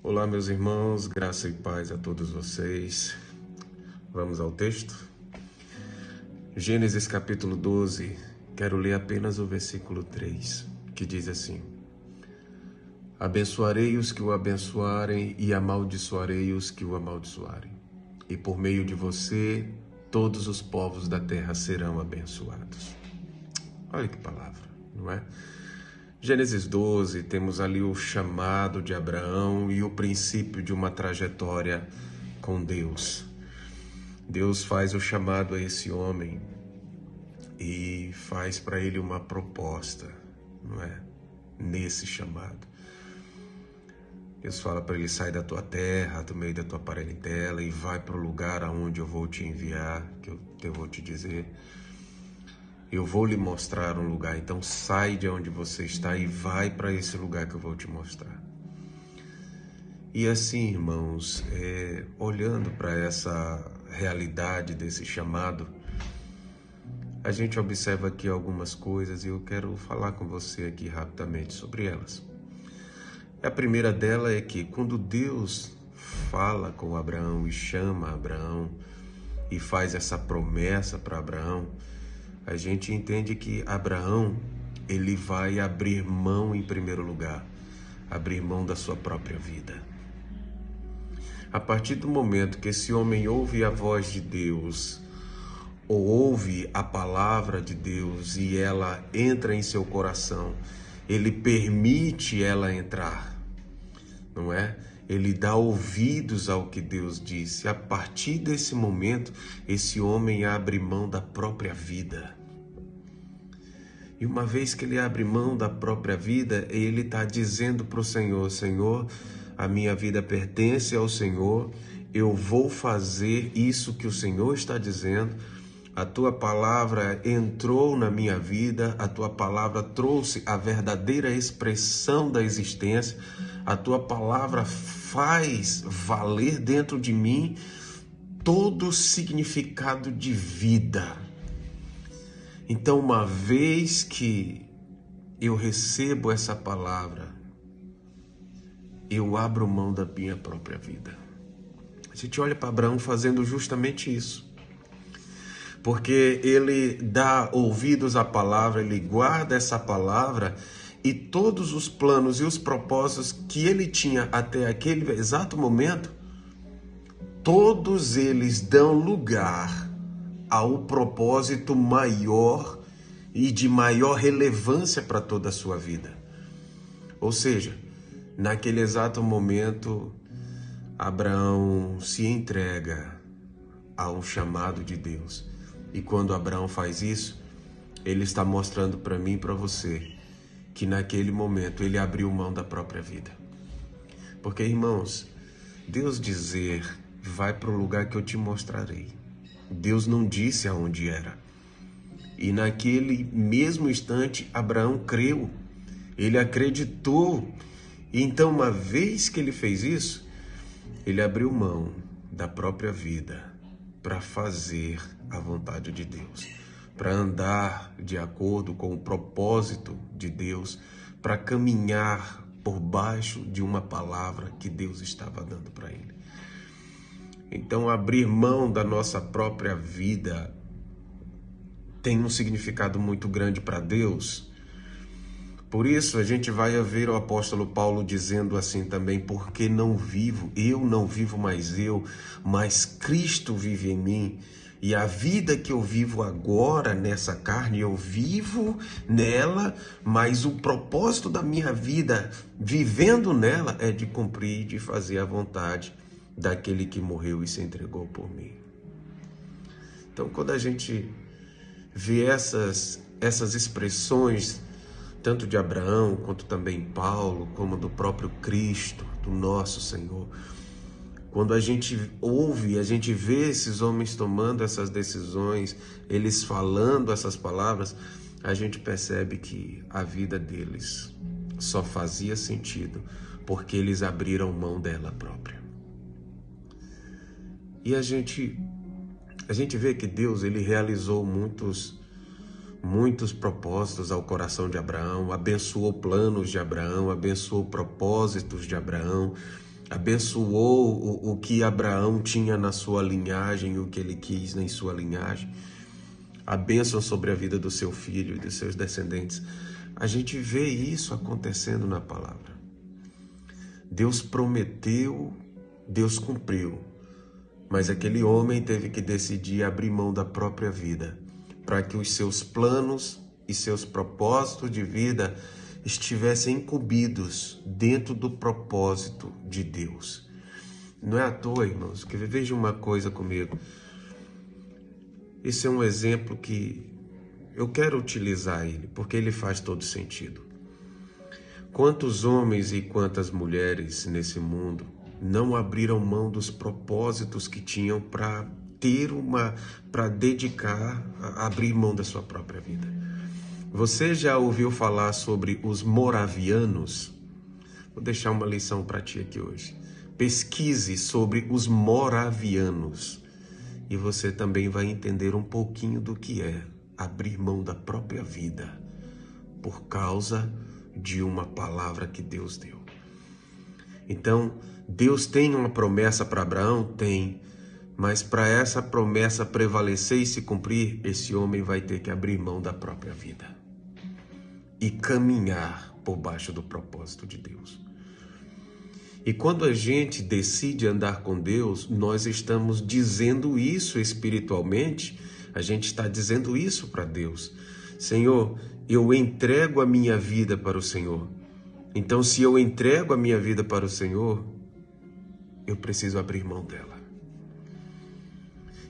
Olá, meus irmãos, graça e paz a todos vocês. Vamos ao texto? Gênesis capítulo 12, quero ler apenas o versículo 3, que diz assim: Abençoarei os que o abençoarem e amaldiçoarei os que o amaldiçoarem. E por meio de você, todos os povos da terra serão abençoados. Olha que palavra, não é? Gênesis 12, temos ali o chamado de Abraão e o princípio de uma trajetória com Deus. Deus faz o chamado a esse homem e faz para ele uma proposta, não é? Nesse chamado. Deus fala para ele: sai da tua terra, do meio da tua parentela e vai para o lugar aonde eu vou te enviar, que eu vou te dizer. Eu vou lhe mostrar um lugar, então sai de onde você está e vai para esse lugar que eu vou te mostrar. E assim, irmãos, olhando para essa realidade desse chamado, a gente observa aqui algumas coisas e eu quero falar com você aqui rapidamente sobre elas. A primeira dela é que quando Deus fala com Abraão e chama Abraão e faz essa promessa para Abraão, a gente entende que Abraão, ele vai abrir mão em primeiro lugar, abrir mão da sua própria vida. A partir do momento que esse homem ouve a voz de Deus, ou ouve a palavra de Deus e ela entra em seu coração, ele permite ela entrar, não é? Ele dá ouvidos ao que Deus disse. A partir desse momento, esse homem abre mão da própria vida. E uma vez que ele abre mão da própria vida, ele está dizendo para o Senhor: Senhor, a minha vida pertence ao Senhor, eu vou fazer isso que o Senhor está dizendo. A tua palavra entrou na minha vida, a tua palavra trouxe a verdadeira expressão da existência, a tua palavra faz valer dentro de mim todo o significado de vida. Então, uma vez que eu recebo essa palavra, eu abro mão da minha própria vida. A gente olha para Abraão fazendo justamente isso. Porque ele dá ouvidos à palavra, ele guarda essa palavra e todos os planos e os propósitos que ele tinha até aquele exato momento, todos eles dão lugar ao propósito maior e de maior relevância para toda a sua vida. Ou seja, naquele exato momento, Abraão se entrega a um chamado de Deus. E quando Abraão faz isso, ele está mostrando para mim e para você que naquele momento ele abriu mão da própria vida. Porque, irmãos, Deus dizer, vai para o lugar que eu te mostrarei. Deus não disse aonde era. E naquele mesmo instante, Abraão creu. Ele acreditou. E então, uma vez que ele fez isso, ele abriu mão da própria vida para fazer a vontade de Deus, para andar de acordo com o propósito de Deus, para caminhar por baixo de uma palavra que Deus estava dando para ele. Então, abrir mão da nossa própria vida tem um significado muito grande para Deus. Por isso, a gente vai ver o apóstolo Paulo dizendo assim também: porque não vivo, eu não vivo mais eu, mas Cristo vive em mim. E a vida que eu vivo agora nessa carne, eu vivo nela, mas o propósito da minha vida, vivendo nela, é de cumprir, de fazer a vontade daquele que morreu e se entregou por mim. Então, quando a gente vê essas expressões, tanto de Abraão, quanto também Paulo, como do próprio Cristo, do nosso Senhor, quando a gente ouve, a gente vê esses homens tomando essas decisões, eles falando essas palavras, a gente percebe que a vida deles só fazia sentido porque eles abriram mão dela própria. E a gente vê que Deus, ele realizou muitos propósitos ao coração de Abraão, abençoou planos de Abraão, abençoou propósitos de Abraão, abençoou o que Abraão tinha na sua linhagem, o que ele quis em sua linhagem, a bênção sobre a vida do seu filho e dos seus descendentes. A gente vê isso acontecendo na palavra. Deus prometeu, Deus cumpriu, mas aquele homem teve que decidir abrir mão da própria vida para que os seus planos e seus propósitos de vida estivessem incumbidos dentro do propósito de Deus. Não é à toa, irmãos, que veja uma coisa comigo. Esse é um exemplo que eu quero utilizar ele, porque ele faz todo sentido. Quantos homens e quantas mulheres nesse mundo não abriram mão dos propósitos que tinham para dedicar, abrir mão da sua própria vida? Você já ouviu falar sobre os moravianos? Vou deixar uma lição para ti aqui hoje. Pesquise sobre os moravianos e você também vai entender um pouquinho do que é abrir mão da própria vida por causa de uma palavra que Deus deu. Então, Deus tem uma promessa para Abraão? Tem. Mas para essa promessa prevalecer e se cumprir, esse homem vai ter que abrir mão da própria vida e caminhar por baixo do propósito de Deus. E quando a gente decide andar com Deus, nós estamos dizendo isso espiritualmente, a gente está dizendo isso para Deus. Senhor, eu entrego a minha vida para o Senhor. Então, se eu entrego a minha vida para o Senhor, eu preciso abrir mão dela.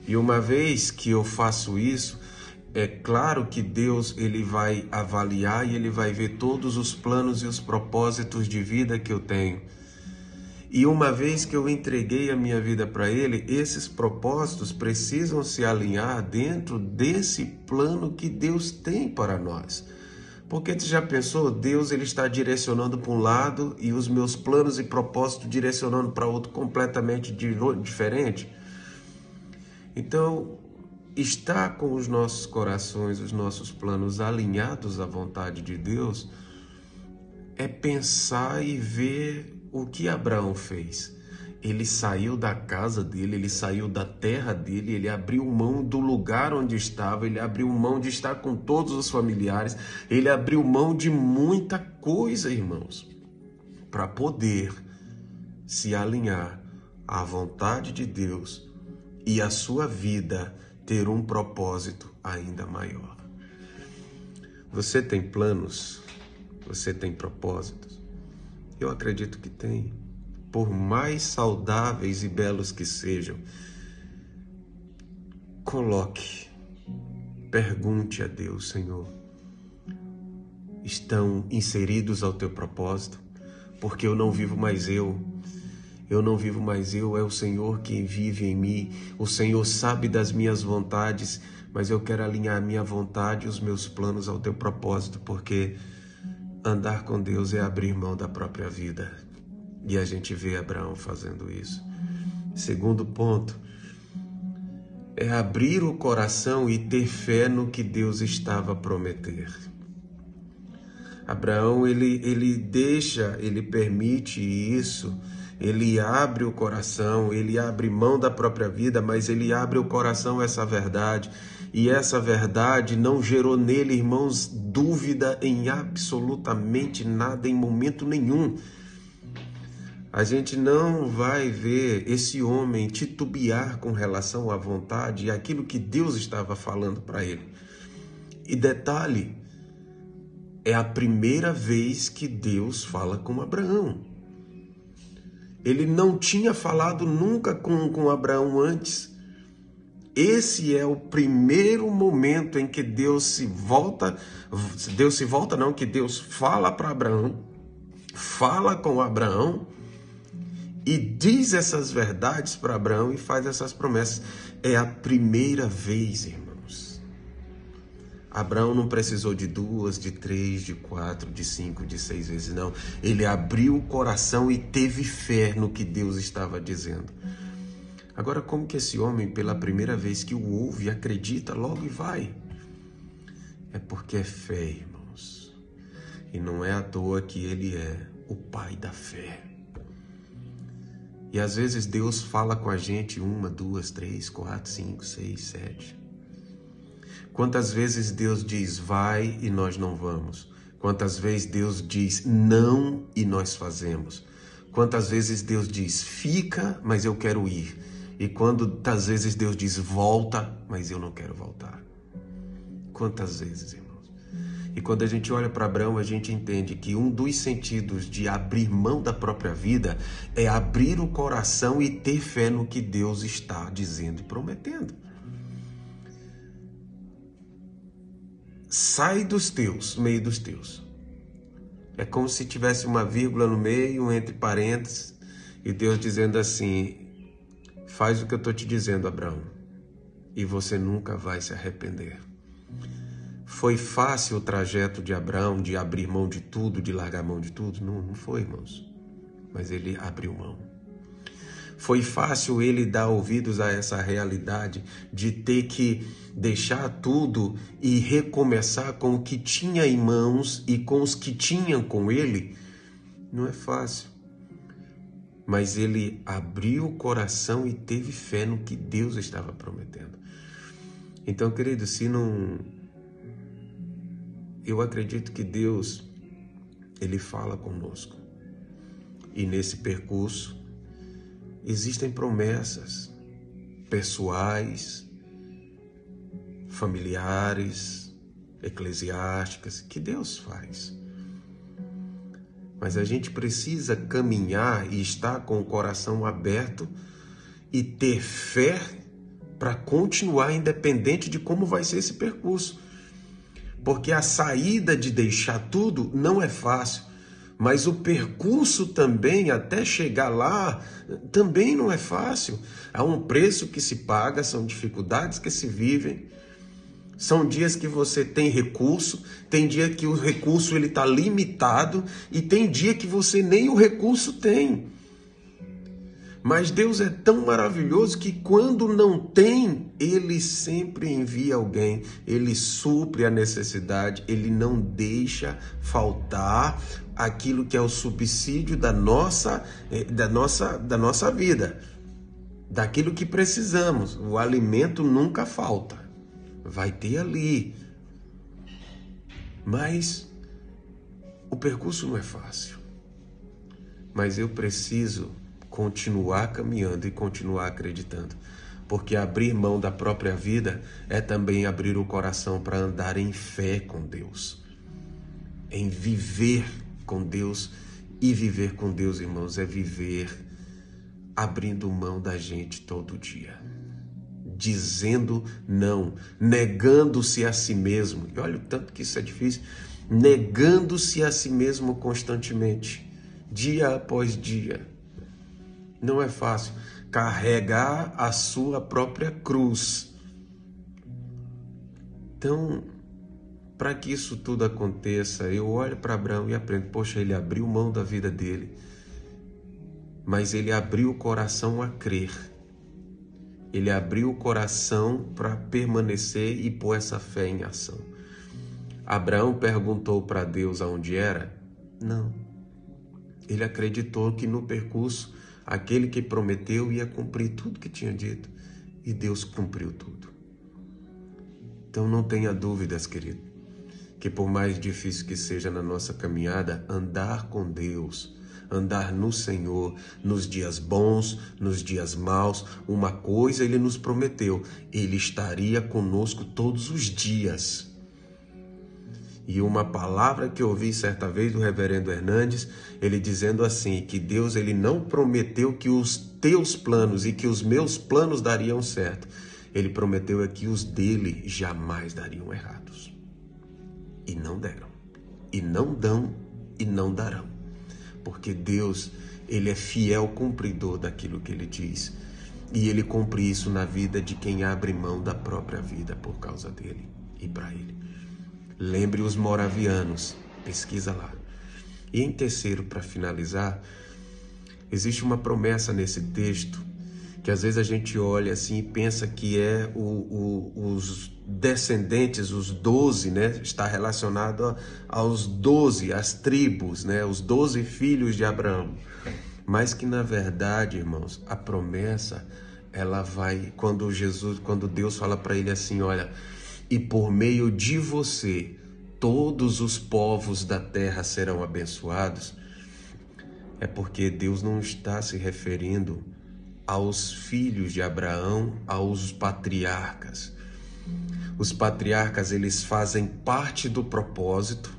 E uma vez que eu faço isso, é claro que Deus ele vai avaliar e ele vai ver todos os planos e os propósitos de vida que eu tenho. E uma vez que eu entreguei a minha vida para Ele, esses propósitos precisam se alinhar dentro desse plano que Deus tem para nós. Porque você já pensou, Deus ele está direcionando para um lado e os meus planos e propósitos direcionando para outro completamente diferente? Então, estar com os nossos corações, os nossos planos alinhados à vontade de Deus é pensar e ver o que Abraão fez. Ele saiu da casa dele, ele saiu da terra dele, ele abriu mão do lugar onde estava, ele abriu mão de estar com todos os familiares, ele abriu mão de muita coisa, irmãos, para poder se alinhar à vontade de Deus e a sua vida ter um propósito ainda maior. Você tem planos? Você tem propósitos? Eu acredito que tem. Por mais saudáveis e belos que sejam, coloque, pergunte a Deus, Senhor, estão inseridos ao teu propósito? Porque eu não vivo mais eu não vivo mais eu, é o Senhor quem vive em mim. O Senhor sabe das minhas vontades, mas eu quero alinhar a minha vontade e os meus planos ao teu propósito, porque andar com Deus é abrir mão da própria vida. E a gente vê Abraão fazendo isso. Segundo ponto, é abrir o coração e ter fé no que Deus estava a prometer. Abraão, ele permite isso, ele abre o coração, ele abre mão da própria vida, mas ele abre o coração a essa verdade. E essa verdade não gerou nele, irmãos, dúvida em absolutamente nada, em momento nenhum. A gente não vai ver esse homem titubear com relação à vontade e aquilo que Deus estava falando para ele. E detalhe, é a primeira vez que Deus fala com Abraão. Ele não tinha falado nunca com Abraão antes. Esse é o primeiro momento em que que Deus fala para Abraão, fala com Abraão e diz essas verdades para Abraão e faz essas promessas. É a primeira vez, irmãos. Abraão não precisou de 2, de 3, de 4, de 5, de 6 vezes, não. Ele abriu o coração e teve fé no que Deus estava dizendo. Agora, como que esse homem, pela primeira vez que o ouve, acredita logo e vai? É porque é fé, irmãos. E não é à toa que ele é o pai da fé. E às vezes Deus fala com a gente 1, 2, 3, 4, 5, 6, 7. Quantas vezes Deus diz vai e nós não vamos? Quantas vezes Deus diz não e nós fazemos? Quantas vezes Deus diz fica, mas eu quero ir? E quantas vezes Deus diz volta, mas eu não quero voltar? Quantas vezes, irmãos? E quando a gente olha para Abraão, a gente entende que um dos sentidos de abrir mão da própria vida é abrir o coração e ter fé no que Deus está dizendo e prometendo. Sai dos teus, meio dos teus. É como se tivesse uma vírgula no meio, entre parênteses, e Deus dizendo assim, faz o que eu estou te dizendo, Abraão, e você nunca vai se arrepender. Foi fácil o trajeto de Abraão de abrir mão de tudo, de largar mão de tudo? Não, não foi, irmãos. Mas ele abriu mão. Foi fácil ele dar ouvidos a essa realidade de ter que deixar tudo e recomeçar com o que tinha em mãos e com os que tinham com ele? Não é fácil. Mas ele abriu o coração e teve fé no que Deus estava prometendo. Então, querido, se não... Eu acredito que Deus, Ele fala conosco. E nesse percurso, existem promessas pessoais, familiares, eclesiásticas, que Deus faz. Mas a gente precisa caminhar e estar com o coração aberto e ter fé para continuar independente de como vai ser esse percurso. Porque a saída de deixar tudo não é fácil, mas o percurso também até chegar lá também não é fácil. Há um preço que se paga, são dificuldades que se vivem. São dias que você tem recurso, tem dia que o recurso ele está limitado e tem dia que você nem o recurso tem. Mas Deus é tão maravilhoso que quando não tem, Ele sempre envia alguém, Ele supre a necessidade, Ele não deixa faltar aquilo que é o subsídio da nossa vida, daquilo que precisamos. O alimento nunca falta, vai ter ali. Mas o percurso não é fácil. Mas eu preciso continuar caminhando e continuar acreditando, porque abrir mão da própria vida é também abrir o coração para andar em fé com Deus, em viver com Deus. E viver com Deus, irmãos, é viver abrindo mão da gente todo dia, dizendo não, negando-se a si mesmo. E olha o tanto que isso é difícil, negando-se a si mesmo constantemente, dia após dia. Não é fácil carregar a sua própria cruz. Então, para que isso tudo aconteça, eu olho para Abraão e aprendo, poxa, ele abriu mão da vida dele, mas ele abriu o coração a crer. Ele abriu o coração para permanecer e pôr essa fé em ação. Abraão perguntou para Deus aonde era? Não. Ele acreditou que no percurso aquele que prometeu ia cumprir tudo que tinha dito. E Deus cumpriu tudo. Então não tenha dúvidas, querido, que por mais difícil que seja na nossa caminhada, andar com Deus, andar no Senhor, nos dias bons, nos dias maus, uma coisa Ele nos prometeu, Ele estaria conosco todos os dias. E uma palavra que eu ouvi certa vez do reverendo Hernandes, ele dizendo assim, que Deus ele não prometeu que os teus planos e que os meus planos dariam certo. Ele prometeu que os dele jamais dariam errados. E não deram. E não dão e não darão. Porque Deus, ele é fiel cumpridor daquilo que ele diz. E ele cumpre isso na vida de quem abre mão da própria vida por causa dele e para ele. Lembre os moravianos, pesquisa lá. E em terceiro, para finalizar, existe uma promessa nesse texto que às vezes a gente olha assim e pensa que é os descendentes, os 12, né? Está relacionado aos 12, as tribos, né? Os 12 filhos de Abraão. Mas que na verdade, irmãos, a promessa, ela vai, quando Deus fala para ele assim, olha, e por meio de você, todos os povos da terra serão abençoados, é porque Deus não está se referindo aos filhos de Abraão, aos patriarcas. Os patriarcas, eles fazem parte do propósito.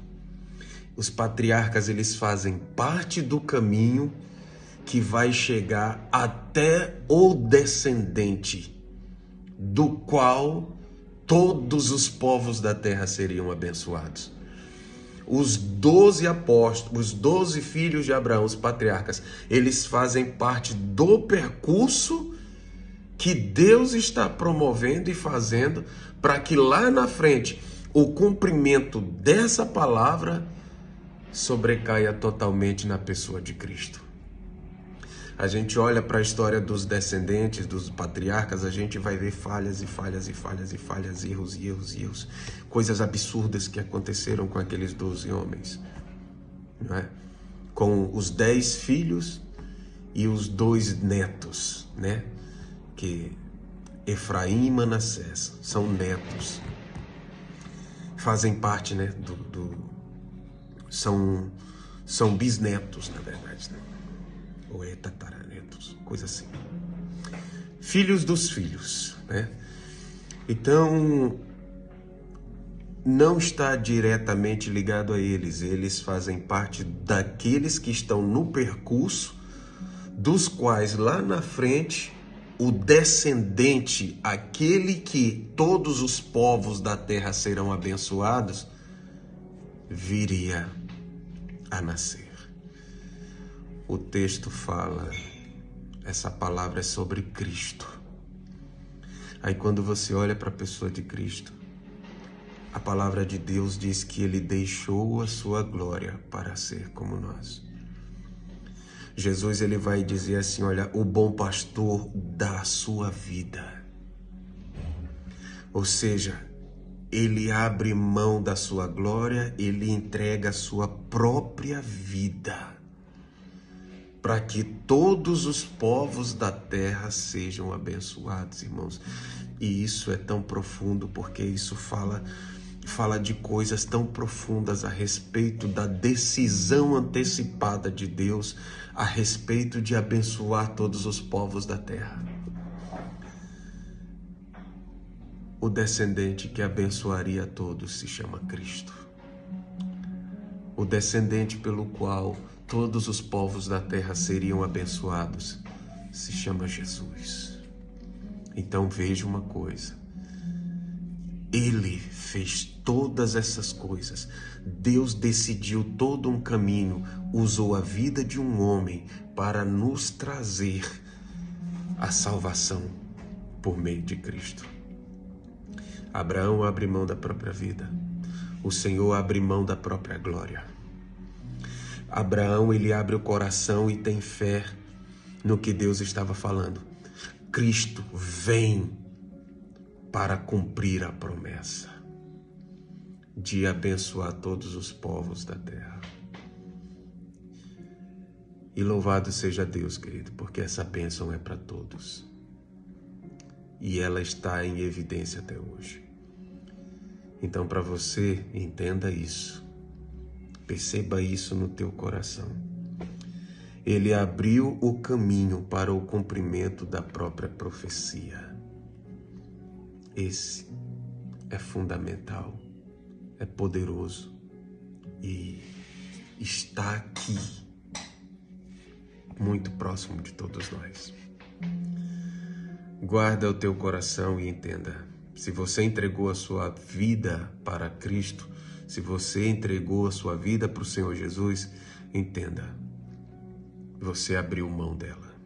Os patriarcas, eles fazem parte do caminho que vai chegar até o descendente, do qual todos os povos da terra seriam abençoados. Os 12 apóstolos, os 12 filhos de Abraão, os patriarcas, eles fazem parte do percurso que Deus está promovendo e fazendo para que lá na frente o cumprimento dessa palavra sobrecaia totalmente na pessoa de Cristo. A gente olha para a história dos descendentes, dos patriarcas, a gente vai ver falhas e falhas e falhas e falhas, erros e erros e erros, coisas absurdas que aconteceram com aqueles 12 homens, não é? Com os 10 filhos e os 2 netos, né? Que Efraim e Manassés são netos, fazem parte, né? São bisnetos, na verdade, né? Ou é tataranetos, coisa assim. Filhos dos filhos, né? Então, não está diretamente ligado a eles. Eles fazem parte daqueles que estão no percurso, dos quais lá na frente, o descendente, aquele que todos os povos da terra serão abençoados, viria a nascer. O texto fala, essa palavra é sobre Cristo. Aí quando você olha para a pessoa de Cristo, a palavra de Deus diz que ele deixou a sua glória para ser como nós. Jesus, ele vai dizer assim, olha, o bom pastor dá a sua vida. Ou seja, ele abre mão da sua glória, ele entrega a sua própria vida, para que todos os povos da terra sejam abençoados, irmãos. E isso é tão profundo, porque isso fala de coisas tão profundas a respeito da decisão antecipada de Deus a respeito de abençoar todos os povos da terra. O descendente que abençoaria a todos se chama Cristo. O descendente pelo qual todos os povos da terra seriam abençoados se chama Jesus. Então veja uma coisa, ele fez todas essas coisas, Deus decidiu todo um caminho, usou a vida de um homem para nos trazer a salvação por meio de Cristo. Abraão abre mão da própria vida, o Senhor abre mão da própria glória. Abraão, ele abre o coração e tem fé no que Deus estava falando. Cristo vem para cumprir a promessa de abençoar todos os povos da terra. E louvado seja Deus, querido, porque essa bênção é para todos. E ela está em evidência até hoje. Então, para você, entenda isso. Perceba isso no teu coração. Ele abriu o caminho para o cumprimento da própria profecia. Esse é fundamental, é poderoso e está aqui, muito próximo de todos nós. Guarda o teu coração e entenda. Se você entregou a sua vida para Cristo, se você entregou a sua vida para o Senhor Jesus, entenda, você abriu mão dela.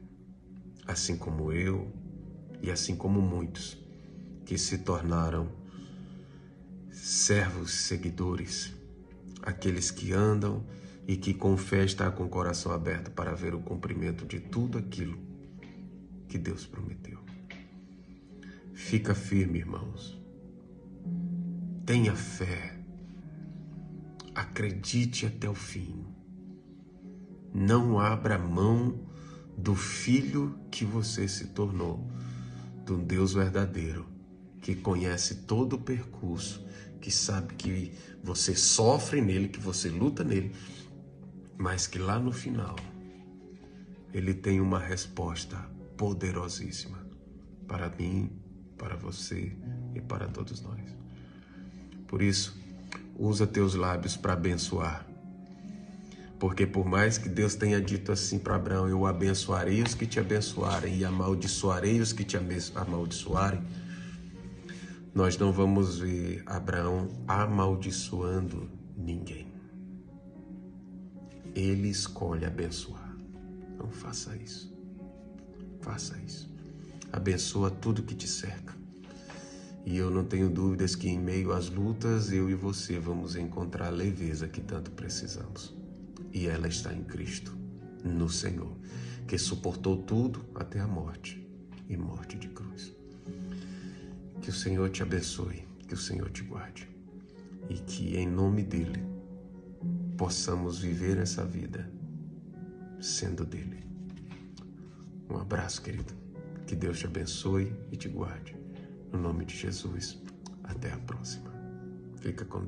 Assim como eu e assim como muitos que se tornaram servos seguidores, aqueles que andam e que com fé estão com o coração aberto para ver o cumprimento de tudo aquilo que Deus prometeu. Fica firme, irmãos. Tenha fé. Acredite até o fim. Não abra mão do Filho que você se tornou, de um Deus verdadeiro, que conhece todo o percurso, que sabe que você sofre nele, que você luta nele, mas que lá no final ele tem uma resposta poderosíssima para mim, para você e para todos nós. Por isso, usa teus lábios para abençoar. Porque por mais que Deus tenha dito assim para Abraão, eu abençoarei os que te abençoarem e amaldiçoarei os que te amaldiçoarem, nós não vamos ver Abraão amaldiçoando ninguém. Ele escolhe abençoar. Não faça isso. Faça isso. Abençoa tudo que te cerca. E eu não tenho dúvidas que em meio às lutas, eu e você vamos encontrar a leveza que tanto precisamos. E ela está em Cristo, no Senhor, que suportou tudo até a morte e morte de cruz. Que o Senhor te abençoe, que o Senhor te guarde e que em nome dele possamos viver essa vida sendo dele. Um abraço, querido. Que Deus te abençoe e te guarde. No nome de Jesus. Até a próxima. Fica com Deus.